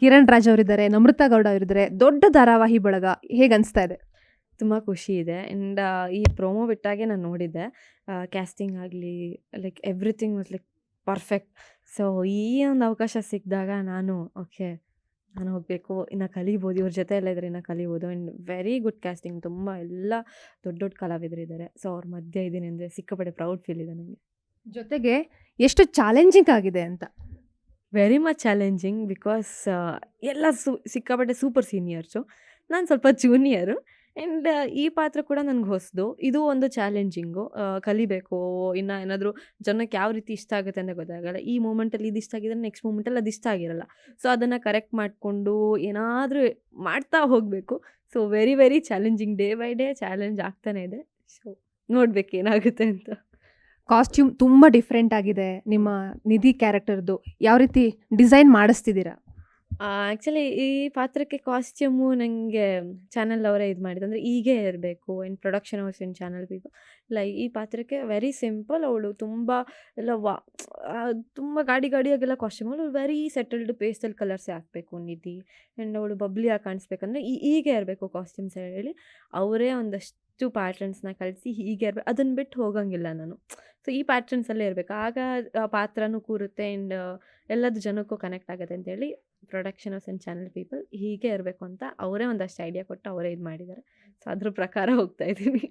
ಕಿರಣ್ ರಾಜ್ ಅವರಿದ್ದಾರೆ, ನಮ್ರತಾ ಗೌಡ ಅವರಿದ್ದಾರೆ. ದೊಡ್ಡ ಧಾರಾವಾಹಿ ಬಳಗ. ಹೇಗೆ ಅನಿಸ್ತಾ ಇದೆ? ತುಂಬ ಖುಷಿ ಇದೆ. ಆ್ಯಂಡ್ ಈ ಪ್ರೊಮೋ ಬಿಟ್ಟಾಗೆ ನಾನು ನೋಡಿದ್ದೆ. ಕ್ಯಾಸ್ಟಿಂಗ್ ಆಗಲಿ like everything was like perfect. So ಈ ಒಂದು ಅವಕಾಶ ಸಿಕ್ಕಿದಾಗ ನಾನು ಓಕೆ, ನಾನು ಹೋಗಬೇಕು, ಇನ್ನು ಕಲಿಬೋದು, ಇವ್ರ ಜೊತೆ ಎಲ್ಲ ಇದ್ರೆ ಇನ್ನು ಕಲಿಬೋದು. And very good casting. ತುಂಬ ಎಲ್ಲ ದೊಡ್ಡ ದೊಡ್ಡ ಕಲಾವಿದರಿದ್ದಾರೆ. ಸೊ ಅವ್ರ ಮಧ್ಯೆ ಇದ್ದೀನಿ ಅಂದರೆ ಸಿಕ್ಕಾಪಟ್ಟೆ ಪ್ರೌಡ್ ಫೀಲ್ ಇದೆ ನನಗೆ. ಜೊತೆಗೆ ಎಷ್ಟು ಚಾಲೆಂಜಿಂಗ್ ಆಗಿದೆ ಅಂತ. ವೆರಿ ಮಚ್ ಚಾಲೆಂಜಿಂಗ್ ಬಿಕಾಸ್ ಎಲ್ಲ ಸಿಕ್ಕಾಪಟ್ಟೆ ಸೂಪರ್ ಸೀನಿಯರ್ಸು, ನಾನು ಸ್ವಲ್ಪ ಜೂನಿಯರು. ಆ್ಯಂಡ್ ಈ ಪಾತ್ರ ಕೂಡ ನನಗೆ ಹೊಸದು. ಇದು ಒಂದು ಚಾಲೆಂಜಿಂಗು. ಕಲಿಬೇಕು. ಇನ್ನು ಏನಾದರೂ ಜನಕ್ಕೆ ಯಾವ ರೀತಿ ಇಷ್ಟ ಆಗುತ್ತೆ ಅಂತ ಗೊತ್ತಾಗಲ್ಲ. ಈ ಮೂಮೆಂಟಲ್ಲಿ ಇದು ಇಷ್ಟ ಆಗಿದ್ರೆ ನೆಕ್ಸ್ಟ್ ಮೂಮೆಂಟಲ್ಲಿ ಅದು ಇಷ್ಟ ಆಗಿರಲ್ಲ. ಸೊ ಅದನ್ನು ಕರೆಕ್ಟ್ ಮಾಡಿಕೊಂಡು ಏನಾದರೂ ಮಾಡ್ತಾ ಹೋಗಬೇಕು. So very very challenging. Day by day challenge ಆಗ್ತಾನೆ ಇದೆ. ಸೊ ನೋಡ್ಬೇಕು ಏನಾಗುತ್ತೆ ಅಂತ. ಕಾಸ್ಟ್ಯೂಮ್ ತುಂಬ ಡಿಫ್ರೆಂಟ್ ಆಗಿದೆ ನಿಮ್ಮ ನಿಧಿ ಕ್ಯಾರೆಕ್ಟರ್ದು. ಯಾವ ರೀತಿ ಡಿಸೈನ್ ಮಾಡಿಸ್ತಿದ್ದೀರಾ? ಆ್ಯಕ್ಚುಲಿ ಈ ಪಾತ್ರಕ್ಕೆ ಕಾಸ್ಟ್ಯೂಮು ನನಗೆ ಚಾನಲ್ ಅವರೇ ಇದು ಮಾಡಿದ್ದು. ಅಂದರೆ ಹೀಗೆ ಇರಬೇಕು and production house and channel people. ಇಲ್ಲ, ಈ ಪಾತ್ರಕ್ಕೆ ವೆರಿ ಸಿಂಪಲ್. ಅವಳು ತುಂಬ ಎಲ್ಲ ತುಂಬ ಗಾಡಿಯಾಗೆಲ್ಲ ಕಾಸ್ಟ್ಯೂಮ್. ಅವಳು ವೆರಿ ಸೆಟಲ್ಡ್ ಪೇಸ್ಟಲ್ ಕಲರ್ಸೇ ಹಾಕಬೇಕು ನಿಧಿ. ಆ್ಯಂಡ್ ಅವಳು ಬಬ್ಲಿಯಾಗಿ ಕಾಣಿಸ್ಬೇಕಂದ್ರೆ ಹೀಗೆ ಇರಬೇಕು ಕಾಸ್ಟ್ಯೂಮ್ಸ್ ಹೇಳಿ ಅವರೇ ಒಂದಷ್ಟು ಪ್ಯಾಟ್ರನ್ಸ್ನ ಕಳಿಸಿ ಹೀಗೆ ಇರಬೇಕು. ಅದನ್ನು ಬಿಟ್ಟು ಹೋಗಂಗಿಲ್ಲ ನಾನು. ಸೊ ಈ ಪ್ಯಾಟ್ರನ್ಸಲ್ಲೇ ಇರಬೇಕು. ಆಗ ಆ ಪಾತ್ರನೂ ಕೂರುತ್ತೆ ಆ್ಯಂಡ್ ಎಲ್ಲದು ಜನಕ್ಕೂ ಕನೆಕ್ಟ್ ಆಗುತ್ತೆ ಅಂತೇಳಿ production house and channel people ಹೀಗೆ ಇರಬೇಕು ಅಂತ ಅವರೇ ಒಂದಷ್ಟು ಐಡಿಯಾ ಕೊಟ್ಟು ಅವರೇ ಇದು ಮಾಡಿದ್ದಾರೆ. ಸೊ ಅದ್ರ ಪ್ರಕಾರ ಹೋಗ್ತಾ ಇದ್ದೀವಿ.